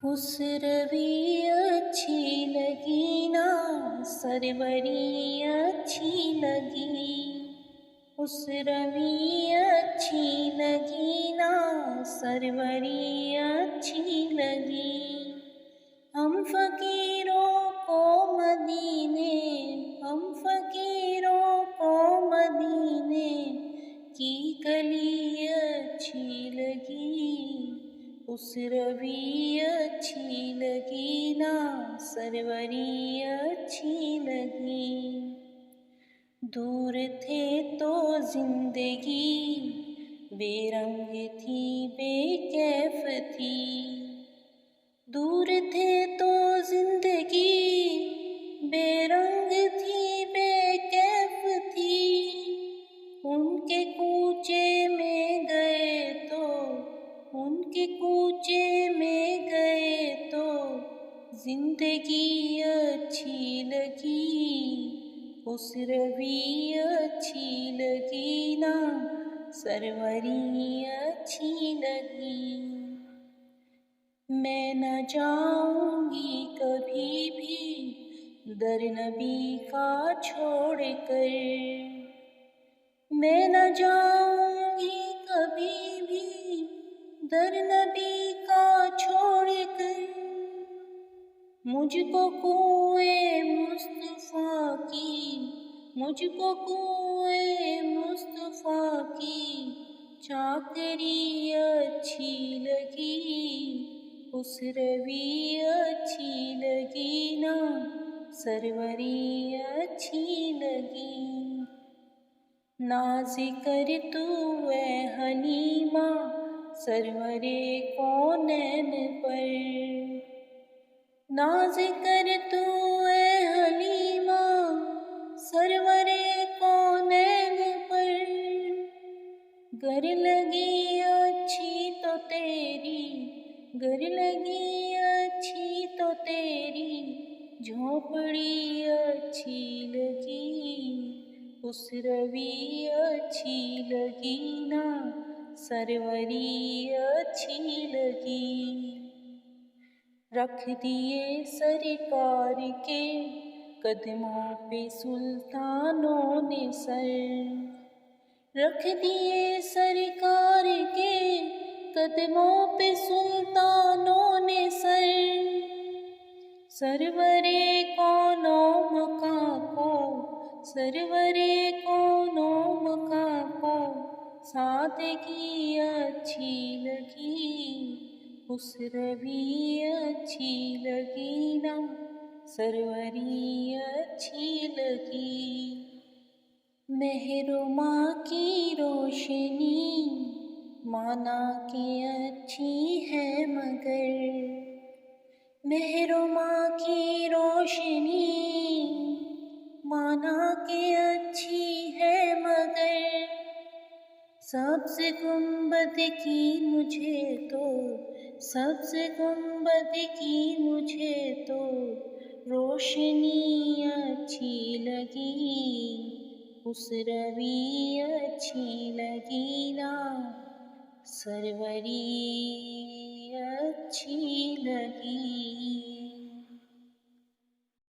اس روی اچھی لگی نا سروری اچھی لگی، اس روی اچھی لگی نا سروری اچھی لگی۔ ہم فقیروں کو مدینے، ہم فقیروں کو مدینے کی گلی اچھی لگی، اس روی اچھی لگی نا سروری اچھی لگی۔ دور تھے تو زندگی بے رنگ تھی بے کیف تھی، دور تھے تو زندگی بے رنگ تھی بے کیف تھی، ان کے کوچے میں گئے تو، ان کے کوچے میں گئے تو زندگی اچھی لگی، اس روی اچھی لگی نا سروری اچھی لگی۔ میں نہ جاؤں گی کبھی بھی در نبی کا چھوڑ کر، میں نہ جاؤں گی کبھی بھی در نبی کا چھوڑ کر، مجھ کو کوئے مصطفیٰ کی، مجھ کو کوئے مصطفیٰ کی چاکری اچھی لگی، اس روی اچھی لگی نا سروری اچھی لگی۔ ناز کر تو اے حلیمہ سرور کونین پر، ناز کر تو اے حلیمہ سرور کونین پر، گر لگی اچھی تو تیری، گر لگی اچھی تو تیری جھونپڑی اچھی لگی، اس روی اچھی لگی نا سروری اچھی لگی۔ رکھ دیے سرکار کے قدموں پہ سلطانوں نے سر، رکھ دیے سرکار کے قدموں پہ سلطانوں نے سر، سرور کون و مکاں کو، سرور کون و مکاں کو سادگی اچھی لگی، اس روی اچھی لگی نا سروری اچھی لگی۔ مہر ماں کی روشنی مانا کہ اچھی ہے مگر، مہر ماں کی روشنی مانا کہ اچھی ہے مگر، سبز گنبد کی مجھے تو، سبز گنبد کی مجھے تو روشنی اچھی لگی، اس روی اچھی لگی نا سروری اچھی لگی۔